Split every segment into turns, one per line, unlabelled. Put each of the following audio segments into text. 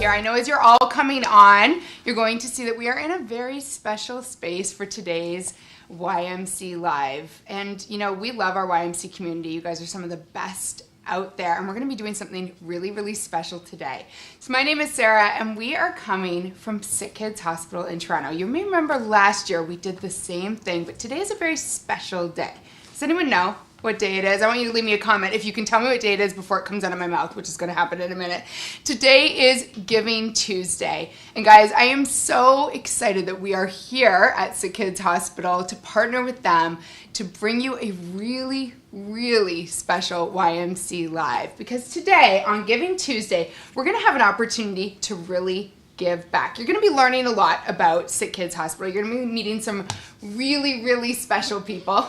here. I know as you're all coming on, you're going to see that we are in a very special space for today's YMC Live. And, you know, we love our YMC community. You guys are some of the best out there, and we're going to be doing something really, really special today. So my name is Sarah, and we are coming from SickKids Hospital in Toronto. You may remember last year we did the same thing, but today is a very special day. Does anyone know what day it is? I want you to leave me a comment if you can tell me what day it is before it comes out of my mouth, which is going to happen in a minute. Today is Giving Tuesday. And guys, I am so excited that we are here at SickKids Hospital to partner with them to bring you a really, really special YMC Live. Because today, on Giving Tuesday, we're going to have an opportunity to really give back. You're going to be learning a lot about SickKids Hospital. You're going to be meeting some really, really special people.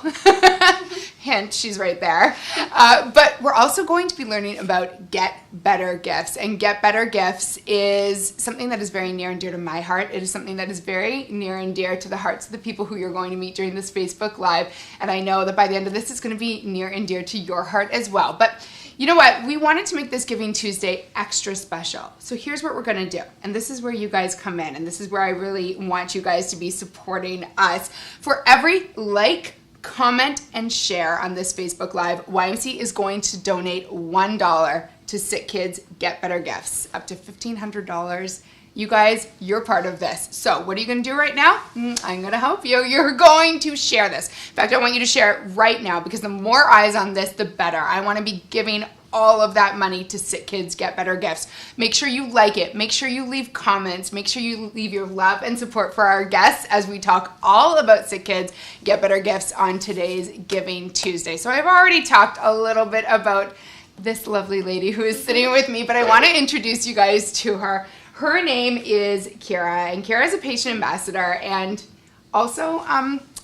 Hint, she's right there. But we're also going to be learning about Get Better Gifts. And Get Better Gifts is something that is very near and dear to my heart. It is something that is very near and dear to the hearts of the people who you're going to meet during this Facebook Live. And I know that by the end of this, it's going to be near and dear to your heart as well. But you know what? We wanted to make this Giving Tuesday extra special. So here's what we're going to do. And this is where you guys come in. And this is where I really want you guys to be supporting us. For every like, comment, and share on this Facebook Live, YMC is going to donate $1 to SickKids Get Better Gifts, up to $1,500. You guys, you're part of this. So what are you going to do right now? I'm going to help you. You're going to share this. In fact, I want you to share it right now because the more eyes on this, the better. I want to be giving all of that money to SickKids Get Better Gifts. Make sure you like it. Make sure you leave comments. Make sure you leave your love and support for our guests as we talk all about SickKids Get Better Gifts on today's Giving Tuesday. So I've already talked a little bit about this lovely lady who is sitting with me, but I want to introduce you guys to her. Her name is Kira, and Kira is a patient ambassador, and also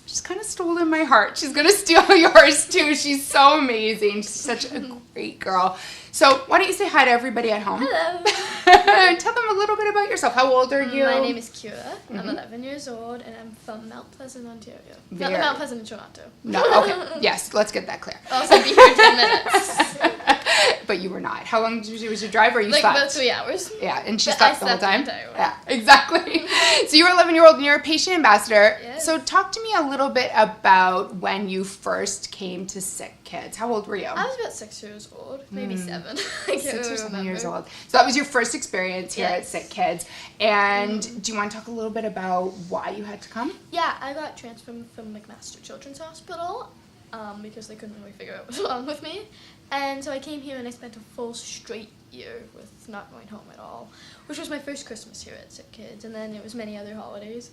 she's kind of stolen my heart. She's going to steal yours too. She's so amazing. She's such a great girl. So why don't you say hi to everybody at home?
Hello.
Tell them a little bit about yourself. How old are you?
My name is Kira. I'm 11 years old, and I'm from Mount Pleasant, Ontario. Not Mount Pleasant, Toronto.
No, okay. Yes, let's get that clear.
I'll also be here in 10 minutes.
But you were not. How long was your drive, or you
like
slept?
about 3 hours.
Yeah, and she
But
slept the whole time?
The entire way.
Yeah, exactly. So you're 11-year-old and you're a patient ambassador.
Yes.
So talk to me a little bit about when you first came to SickKids. How old were you?
I was about 6 years old, maybe 7. I can't
6 or
really
7
remember.
years old. So that was your first experience here
Yes.
at SickKids. And do you want to talk a little bit about why you had to come?
Yeah, I got transferred from McMaster Children's Hospital because they couldn't really figure out what was wrong with me. And so I came here and I spent a full straight year with not going home at all, which was my first Christmas here at SickKids, and then it was many other holidays.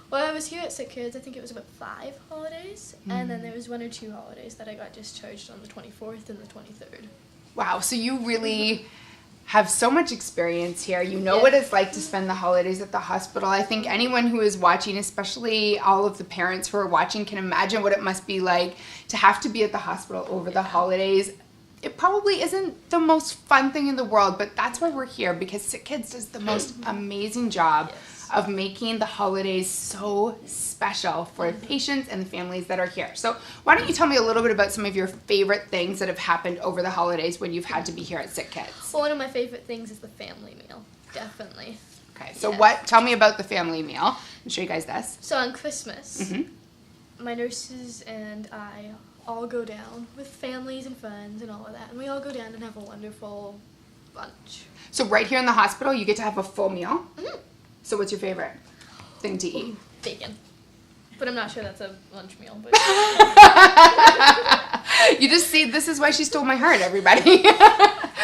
While I was here at SickKids, I think it was about 5 holidays, and then there was 1 or 2 holidays that I got discharged on the 24th and the 23rd.
Wow, so you really have so much experience here. You know what it's like to spend the holidays at the hospital. I think anyone who is watching, especially all of the parents who are watching, can imagine what it must be like to have to be at the hospital over the holidays. It probably isn't the most fun thing in the world, but that's why we're here, because SickKids does the most amazing job of making the holidays so special for patients and the families that are here. So why don't you tell me a little bit about some of your favorite things that have happened over the holidays when you've had to be here at SickKids?
Well, one of my favorite things is the family meal, definitely.
Okay, so tell me about the family meal. I'll show you guys this.
So on Christmas, my nurses and I all go down with families and friends and all of that, and we all go down and have a wonderful lunch.
So right here in the hospital, you get to have a full meal? So what's your favorite thing to eat?
Bacon. But I'm not sure that's a lunch meal. But
You just see, this is why she stole my heart, everybody.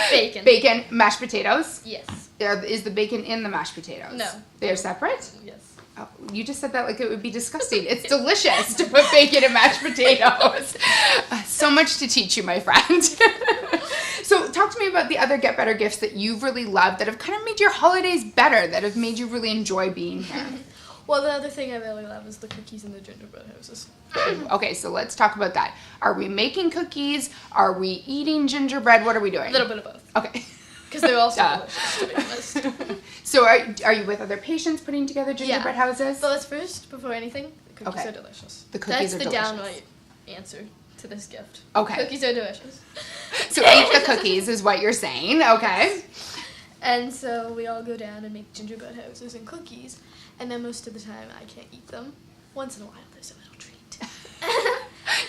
Bacon.
Bacon, mashed potatoes?
Yes.
Is the bacon in the mashed potatoes?
No.
They're separate?
Yes.
Oh, you just said that like it would be disgusting. It's delicious to put bacon in mashed potatoes. So much to teach you, my friend. So talk to me about the other Get Better Gifts that you've really loved that have kind of made your holidays better, that have made you really enjoy being here.
Well, the other thing I really love is the cookies and the gingerbread houses.
Okay, so let's talk about that. Are we making cookies? Are we eating gingerbread? What are we doing?
A little bit of both.
Okay.
Because they're all so delicious, to be honest.
So are you with other patients putting together gingerbread houses?
So let's first, before anything, the cookies are delicious.
The cookies are delicious.
That's the downright answer to this gift.
Okay.
Cookies are delicious.
So eat the cookies is what you're saying. Okay.
And so we all go down and make gingerbread houses and cookies. And then most of the time I can't eat them. Once in a while there's a little treat.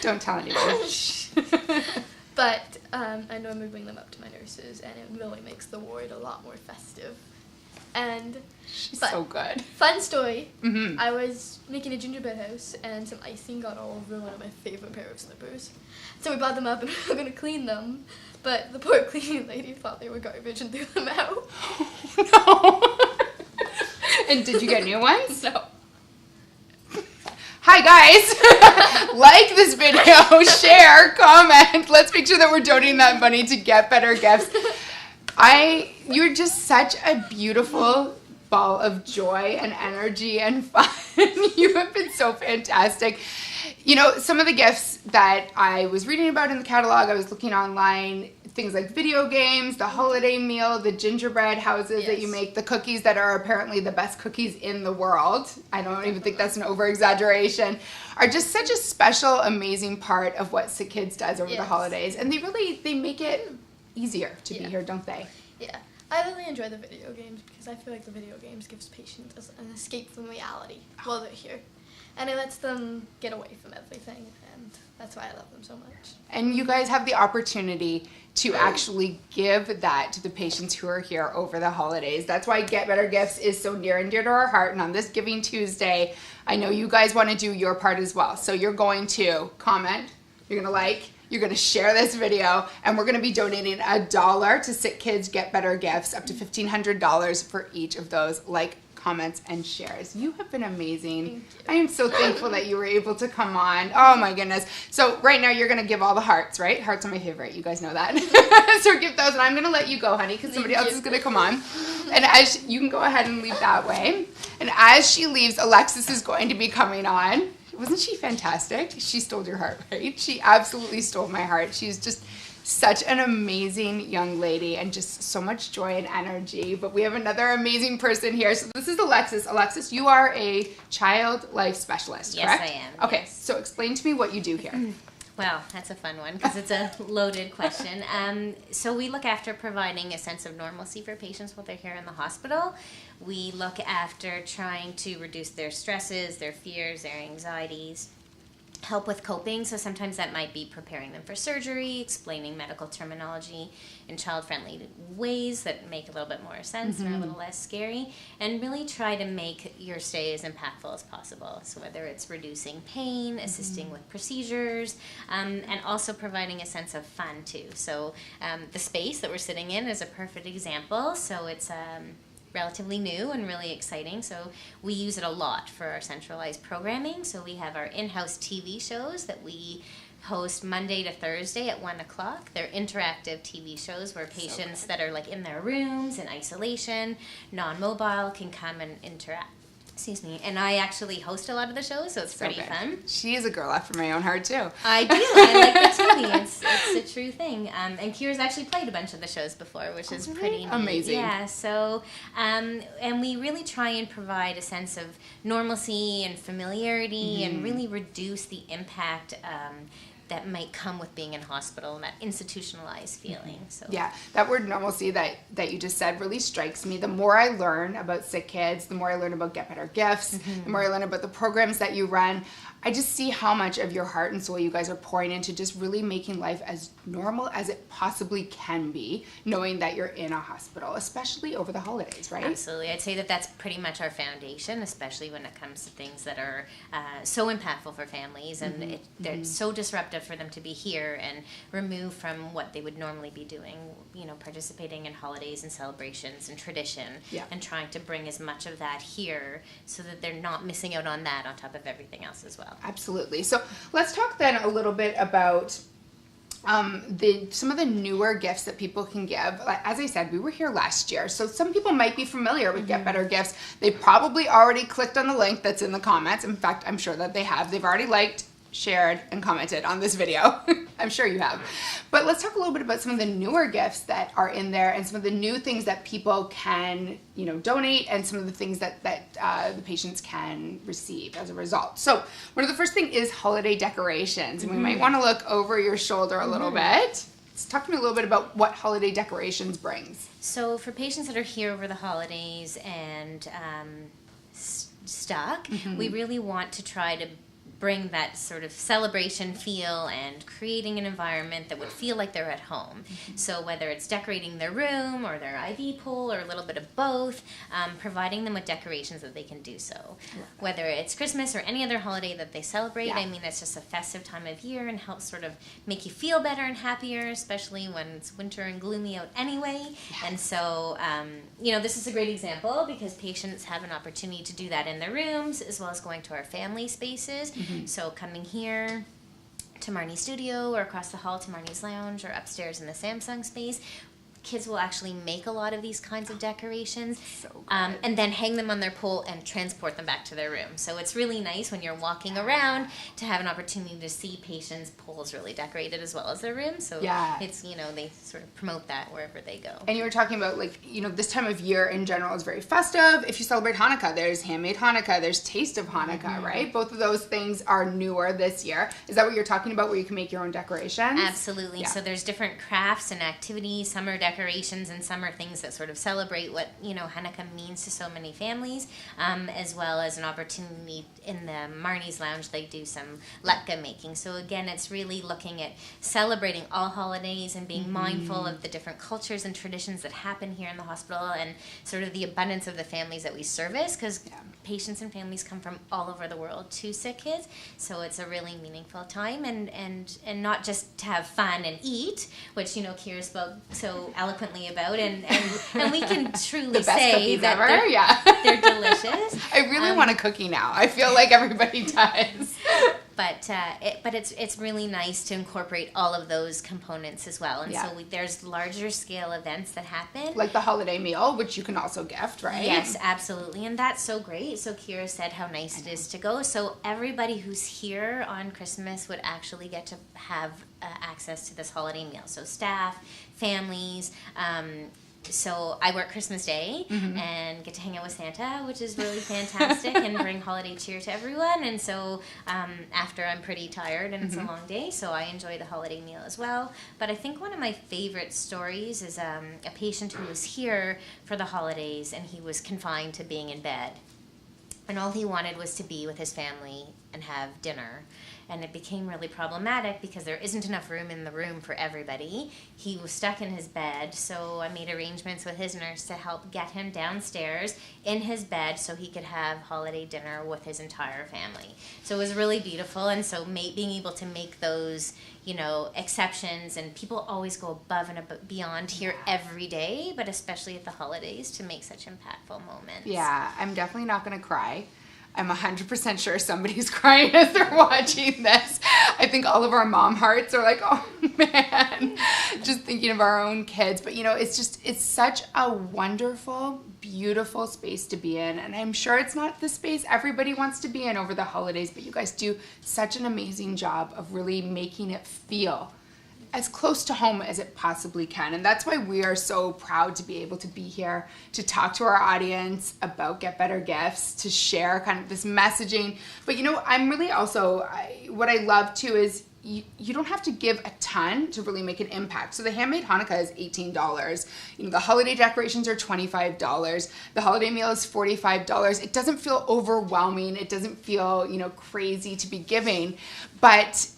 Don't tell anyone.
But I normally bring them up to my nurses, and it really makes the ward a lot more festive. And
She's so good.
Fun story.
Mm-hmm.
I was making a gingerbread house, and some icing got all over one of my favorite pair of slippers. So we brought them up, and we were going to clean them. But the poor cleaning lady thought they were garbage and threw them out.
Oh, no. And did you get new ones?
No.
Hi guys, like this video, share, comment. Let's make sure that we're donating that money to Get Better Gifts. You're just such a beautiful ball of joy and energy and fun. You have been so fantastic. You know, some of the gifts that I was reading about in the catalog, I was looking online, things like video games, the holiday meal, the gingerbread houses that you make, the cookies that are apparently the best cookies in the world. I don't even think that's an over-exaggeration. Are just such a special, amazing part of what SickKids does over the holidays. And they make it easier to be here, don't they?
Yeah. I really enjoy the video games because I feel like the video games gives patients an escape from reality while they're here. And it lets them get away from everything, and that's why I love them so much. And
you guys have the opportunity to actually give that to the patients who are here over the holidays. That's why Get Better Gifts is so near and dear to our heart. And on this Giving Tuesday, I know you guys want to do your part as well. So you're going to comment, you're going to like, you're going to share this video, and we're going to be donating $1 to SickKids Get Better Gifts, up to $1,500 for each of those comments and shares. You have been amazing. I am so thankful that you were able to come on. Oh my goodness. So right now you're going to give all the hearts, right? Hearts are my favorite. You guys know that. So give those, and I'm going to let you go, honey, because somebody else is going to come on. And as you can go ahead and leave that way. And as she leaves, Alexis is going to be coming on. Wasn't she fantastic? She stole your heart, right? She absolutely stole my heart. She's just such an amazing young lady and just so much joy and energy. But we have another amazing person here. So this is Alexis. Alexis, you are a child life specialist, correct?
Yes, I am.
Okay,
yes.
So explain to me what you do here.
Well, that's a fun one because it's a loaded question. So we look after providing a sense of normalcy for patients while they're here in the hospital. We look after trying to reduce their stresses, their fears, their anxieties, help with coping. So sometimes that might be preparing them for surgery, explaining medical terminology in child-friendly ways that make a little bit more sense and are a little less scary, and really try to make your stay as impactful as possible. So whether it's reducing pain, assisting with procedures, and also providing a sense of fun too. So the space that we're sitting in is a perfect example. So it's relatively new and really exciting, so we use it a lot for our centralized programming. So we have our in-house TV shows that we host Monday to Thursday at 1 o'clock. They're interactive TV shows where patients that are in their rooms in isolation, non-mobile, can come and interact. Excuse me. And I actually host a lot of the shows, so it's pretty fun.
She is a girl after my own heart, too.
I do. I like the TV. It's a true thing. And Kira's actually played a bunch of the shows before, which is pretty neat.
Amazing.
Yeah, so, and we really try and provide a sense of normalcy and familiarity and really reduce the impact that might come with being in hospital and that institutionalized feeling. So
yeah, that word normalcy that you just said really strikes me. The more I learn about SickKids, the more I learn about Get Better Gifts, the more I learn about the programs that you run, I just see how much of your heart and soul you guys are pouring into just really making life as normal as it possibly can be, knowing that you're in a hospital, especially over the holidays, right?
Absolutely. I'd say that that's pretty much our foundation, especially when it comes to things that are so impactful for families, and they're so disruptive for them to be here and removed from what they would normally be doing, participating in holidays and celebrations and tradition, and trying to bring as much of that here so that they're not missing out on that on top of everything else as well.
Absolutely. So let's talk then a little bit about some of the newer gifts that people can give. As I said, we were here last year, so some people might be familiar with Get Better Gifts. They probably already clicked on the link that's in the comments. In fact, I'm sure that they have. They've already liked, shared, and commented on this video. I'm sure you have. But let's talk a little bit about some of the newer gifts that are in there and some of the new things that people can, donate, and some of the things that the patients can receive as a result. So one of the first thing is holiday decorations. And we might want to look over your shoulder a little bit. talk to me a little bit about what holiday decorations brings.
So for patients that are here over the holidays and stuck, we really want to try to bring that sort of celebration feel and creating an environment that would feel like they're at home. So whether it's decorating their room or their IV pool or a little bit of both, providing them with decorations that they can do so. Whether it's Christmas or any other holiday that they celebrate, I mean, it's just a festive time of year and helps sort of make you feel better and happier, especially when it's winter and gloomy out anyway. And so, you know, this is a great example because patients have an opportunity to do that in their rooms as well as going to our family spaces. So coming here to Marnie's studio or across the hall to Marnie's lounge or upstairs in the Samsung space, kids will actually make a lot of these kinds of decorations and then hang them on their pole and transport them back to their room. So it's really nice when you're walking around to have an opportunity to see patients' poles really decorated as well as their room. So it's, you know, they sort of promote that wherever they go.
And you were talking about, like, you know, this time of year in general is very festive. If you celebrate Hanukkah, there's handmade Hanukkah, there's Taste of Hanukkah, right? Both of those things are newer this year. Is that what you're talking about, where you can make your own decorations?
Absolutely. So there's different crafts and activities. Some are decorations and some are things that sort of celebrate what, you know, Hanukkah means to so many families, as well as an opportunity in the Marnie's Lounge. They do some letka making. So again, it's really looking at celebrating all holidays and being mindful of the different cultures and traditions that happen here in the hospital and sort of the abundance of the families that we service, because patients and families come from all over the world to SickKids. So it's a really meaningful time and not just to have fun and eat, which, you know, Kira spoke so eloquently about, and we can truly say that they're delicious.
I really want a cookie now. I feel like everybody does.
But it's really nice to incorporate all of those components as well. And so there's larger scale events that happen.
Like the holiday meal, which you can also gift, right?
Yes, absolutely. And that's so great. So Kira said how nice it is to go. So everybody who's here on Christmas would actually get to have access to this holiday meal. So staff, families, so I work Christmas Day and get to hang out with Santa, which is really fantastic, and bring holiday cheer to everyone. And so after I'm pretty tired and it's a long day, so I enjoy the holiday meal as well. But I think one of my favorite stories is a patient who was here for the holidays and he was confined to being in bed. And all he wanted was to be with his family and have dinner. And it became really problematic because there isn't enough room in the room for everybody. He was stuck in his bed, so I made arrangements with his nurse to help get him downstairs in his bed so he could have holiday dinner with his entire family. So it was really beautiful, and so being able to make those, you know, exceptions, and people always go above and beyond here every day, but especially at the holidays to make such impactful moments.
Yeah, I'm definitely not going to cry. I'm 100% sure somebody's crying as they're watching this. I think all of our mom hearts are like, oh man, just thinking of our own kids. But, you know, it's such a wonderful, beautiful space to be in. And I'm sure it's not the space everybody wants to be in over the holidays, but you guys do such an amazing job of really making it feel as close to home as it possibly can. And that's why we are so proud to be able to be here to talk to our audience about Get Better Gifts, to share kind of this messaging. But, you know, I'm really also, what I love too is you don't have to give a ton to really make an impact. So the handmade Hanukkah is $18. You know, the holiday decorations are $25. The holiday meal is $45. It doesn't feel overwhelming. It doesn't feel, you know, crazy to be giving, but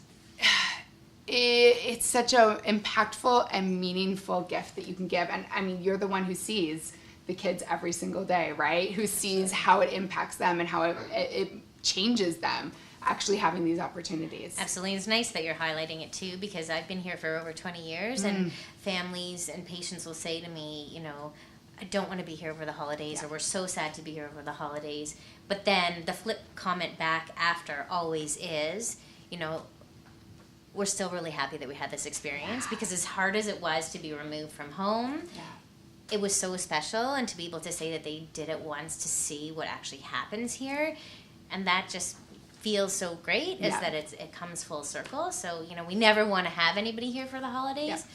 it's such an impactful and meaningful gift that you can give. And I mean, you're the one who sees the kids every single day, right? Who sees how it impacts them and how it changes them actually having these opportunities.
Absolutely. It's nice that you're highlighting it too, because I've been here for over 20 years and families and patients will say to me, you know, I don't want to be here over the holidays, or we're so sad to be here over the holidays. But then the flip comment back after always is, you know, we're still really happy that we had this experience, because as hard as it was to be removed from home, it was so special, and to be able to say that they did it once to see what actually happens here, and that just feels so great, is that it comes full circle. So, you know, we never want to have anybody here for the holidays,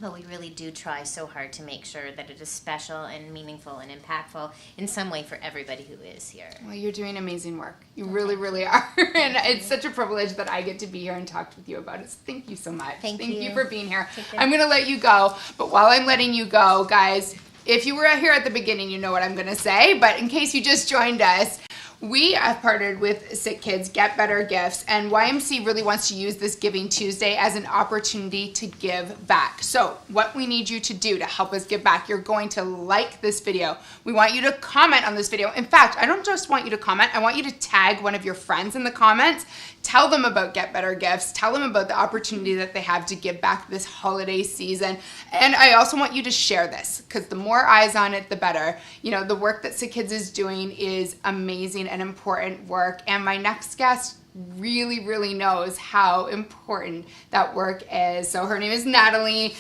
But we really do try so hard to make sure that it is special and meaningful and impactful in some way for everybody who is here.
Well, you're doing amazing work. You really, really are. And it's such a privilege that I get to be here and talk with you about it. So thank you so much.
Thank
you.
you
for being here.
Take care.
I'm going to let you go. But while I'm letting you go, guys, if you were here at the beginning, you know what I'm going to say. But in case you just joined us, we have partnered with SickKids, Get Better Gifts, and YMC really wants to use this Giving Tuesday as an opportunity to give back. So what we need you to do to help us give back, you're going to like this video. We want you to comment on this video. In fact, I don't just want you to comment, I want you to tag one of your friends in the comments. Tell them about Get Better Gifts. Tell them about the opportunity that they have to give back this holiday season. And I also want you to share this, because the more eyes on it, the better. You know, the work that SickKids is doing is amazing and important work. And my next guest really, really knows how important that work is. So her name is Natalie.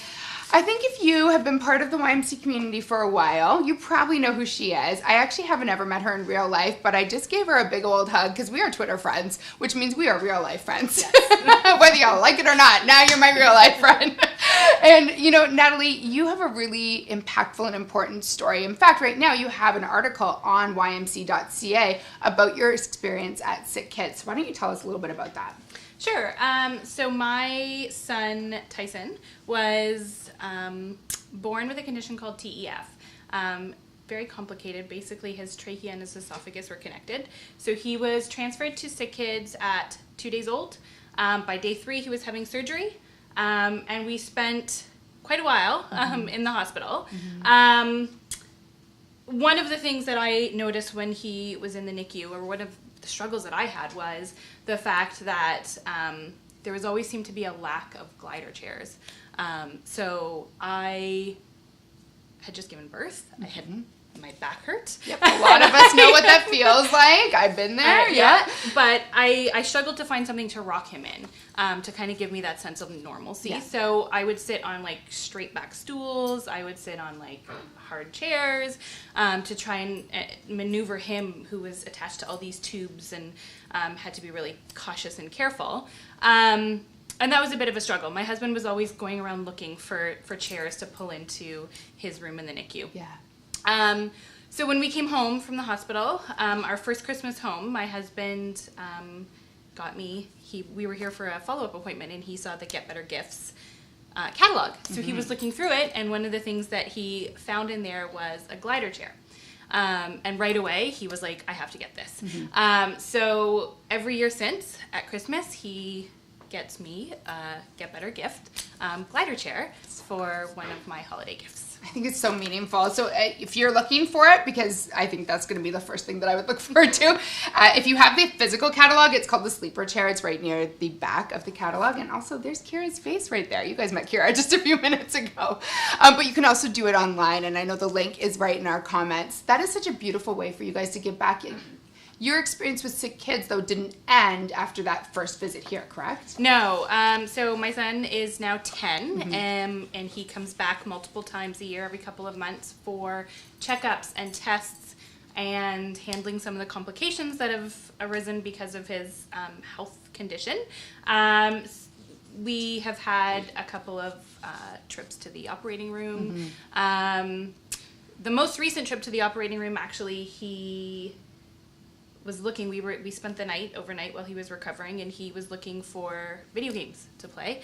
I think if you have been part of the YMC community for a while, you probably know who she is. I actually haven't ever met her in real life, but I just gave her a big old hug because we are Twitter friends, which means we are real life friends. Yes. Whether y'all like it or not, now you're my real life friend. And, you know, Natalie, you have a really impactful and important story. In fact, right now you have an article on ymc.ca about your experience at SickKids. Why don't you tell us a little bit about that?
Sure. So my son, Tyson, was born with a condition called TEF. Very complicated. Basically, his trachea and his esophagus were connected. So he was transferred to SickKids at 2 days old. By day 3, he was having surgery. And we spent quite a while in the hospital. One of the things that I noticed when he was in the NICU, or one of the struggles that I had, was the fact that there was always seemed to be a lack of glider chairs. So I had just given birth. I had my back hurt.
Yep, a lot of us know what that feels like. I've been there.
Yeah, but I struggled to find something to rock him in, to kind of give me that sense of normalcy.
Yeah.
So I would sit on like straight back stools. I would sit on like hard chairs to try and maneuver him, who was attached to all these tubes, and had to be really cautious and careful. And that was a bit of a struggle. My husband was always going around looking for chairs to pull into his room in the NICU.
Yeah.
So when we came home from the hospital, our first Christmas home, my husband got me, we were here for a follow-up appointment, and he saw the Get Better Gifts catalog. So he was looking through it, and one of the things that he found in there was a glider chair. And right away, he was like, I have to get this. So every year since, at Christmas, he gets me a Get Better Gift glider chair for one of my holiday gifts.
I think it's so meaningful. So if you're looking for it, because I think that's going to be the first thing that I would look forward to, if you have the physical catalog, it's called the sleeper chair. It's right near the back of the catalog. And also there's Kira's face right there. You guys met Kira just a few minutes ago. But you can also do it online. And I know the link is right in our comments. That is such a beautiful way for you guys to give back. Your experience with SickKids, though, didn't end after that first visit here, correct?
No. So my son is now 10, and he comes back multiple times a year, every couple of months, for checkups and tests and handling some of the complications that have arisen because of his health condition. We have had a couple of trips to the operating room. The most recent trip to the operating room, actually, he was looking, we spent the night overnight while he was recovering, and he was looking for video games to play.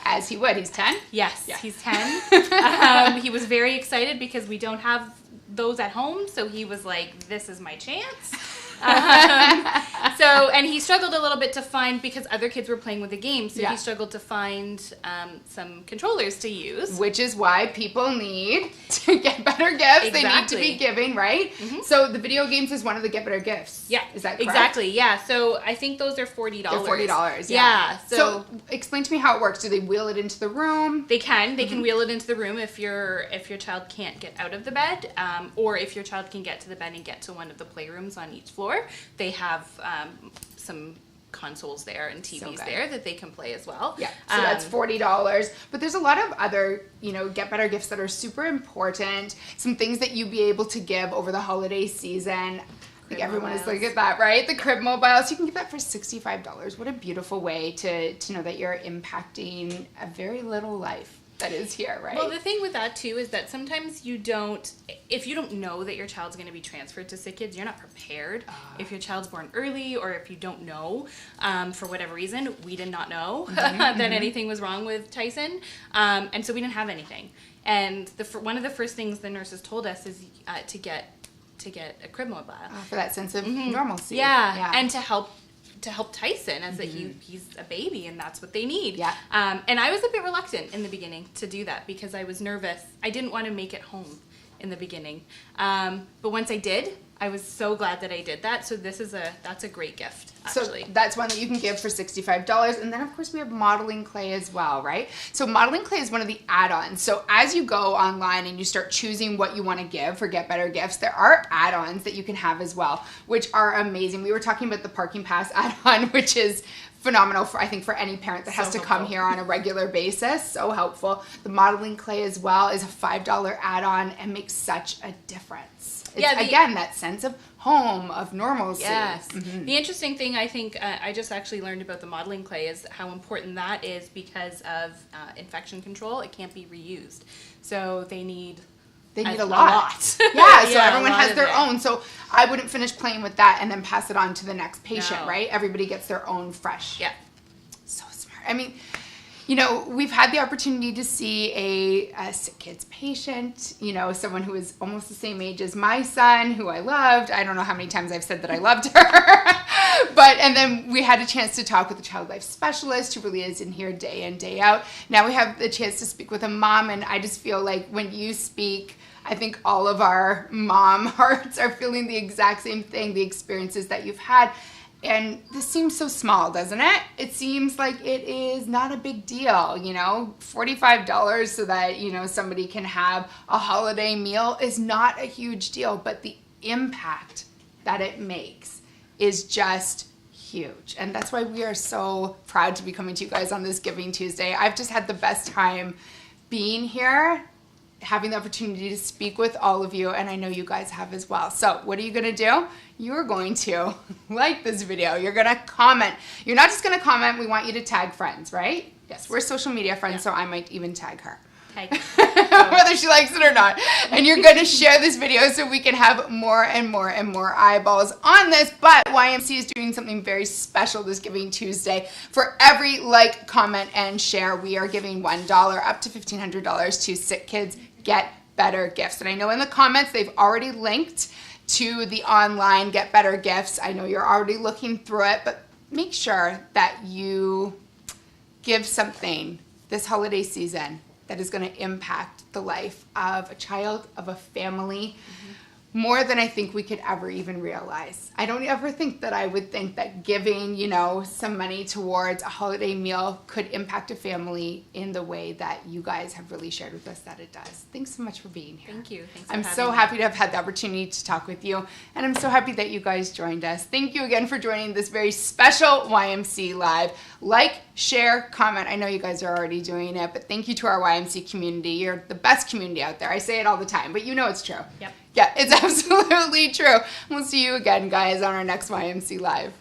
As he would. He's 10?
Yes, yeah. He's 10. He was very excited because we don't have those at home, so he was like, this is my chance. And he struggled a little bit to find, because other kids were playing with the game, so he struggled to find some controllers to use.
Which is why people need to get better gifts. Exactly. They need to be giving, right? So the video games is one of the Get Better Gifts.
Yeah.
Is that correct?
Exactly, yeah. So I think those are $40.
They're $40,
yeah.
So explain to me how it works. Do they wheel it into the room?
They can. They can wheel it into the room if your child can't get out of the bed, or if your child can get to the bed and get to one of the playrooms on each floor. They have some consoles there and TVs there that they can play as well. Yeah,
so that's $40. But there's a lot of other, Get Better Gifts that are super important. Some things that you'd be able to give over the holiday season. I think everyone is looking at that, right? The crib mobiles. You can get that for $65. What a beautiful way to know that you're impacting a very little life. that is here, right?
Well, the thing with that too is that sometimes if you don't know that your child's going to be transferred to SickKids, you're not prepared. If your child's born early, or if you don't know, for whatever reason, we did not know that anything was wrong with Tyson, and so we didn't have anything. And one of the first things the nurses told us is to get a crib mobile
for that sense of normalcy.
Yeah, and to help Tyson as that he's a baby and that's what they need.
Yeah.
And I was a bit reluctant in the beginning to do that because I was nervous. I didn't want to make it home in the beginning. But once I did, I was so glad that I did that. So that's a great gift, actually.
So that's one that you can give for $65. And then, of course, we have modeling clay as well, right? So modeling clay is one of the add-ons. So as you go online and you start choosing what you want to give for Get Better Gifts, there are add-ons that you can have as well, which are amazing. We were talking about the parking pass add-on, which is phenomenal for, I think, for any parent that has to come here on a regular basis. So helpful. The modeling clay as well is a $5 add-on and makes such a difference. It's, again, that sense of home, of normalcy.
Yes. The interesting thing I think I just actually learned about the modeling clay is how important that is because of infection control. It can't be reused. So they need
a lot. Yeah, so everyone has their own. So I wouldn't finish playing with that and then pass it on to the next patient, right? Everybody gets their own fresh.
Yeah.
So smart. I mean, you know, we've had the opportunity to see a SickKids patient, you know, someone who is almost the same age as my son, who I loved. I don't know how many times I've said that I loved her. And then we had a chance to talk with a child life specialist who really is in here day in, day out. Now we have the chance to speak with a mom, and I just feel like when you speak, I think all of our mom hearts are feeling the exact same thing, the experiences that you've had. And this seems so small, doesn't it? It seems like it is not a big deal, you know? $45 so that, you know, somebody can have a holiday meal is not a huge deal, but the impact that it makes is just huge. And that's why we are so proud to be coming to you guys on this Giving Tuesday. I've just had the best time being here, having the opportunity to speak with all of you, and I know you guys have as well. So what are you gonna do? You're going to like this video. You're gonna comment. You're not just gonna comment, we want you to tag friends, right? Yes, we're social media friends, so I might even tag her. Whether she likes it or not. And you're gonna share this video so we can have more and more and more eyeballs on this. But YMC is doing something very special this Giving Tuesday. For every like, comment, and share, we are giving $1 up to $1,500 to SickKids Get Better Gifts. And I know in the comments they've already linked to the online Get Better Gifts. I know you're already looking through it, but make sure that you give something this holiday season that is going to impact the life of a child, of a family, more than I think we could ever even realize. I don't ever think that I would think that giving, you know, some money towards a holiday meal could impact a family in the way that you guys have really shared with us that it does. Thanks so much for being here.
Thank you. Thanks for
I'm
having
so
me.
happy to have had the opportunity to talk with you, and I'm so happy that you guys joined us. Thank you again for joining this very special YMC Live. Like, share, comment. I know you guys are already doing it, but thank you to our YMC community. You're the best community out there. I say it all the time, but you know it's true.
Yep.
Yeah, it's absolutely true. We'll see you again, guys, on our next YMC Live.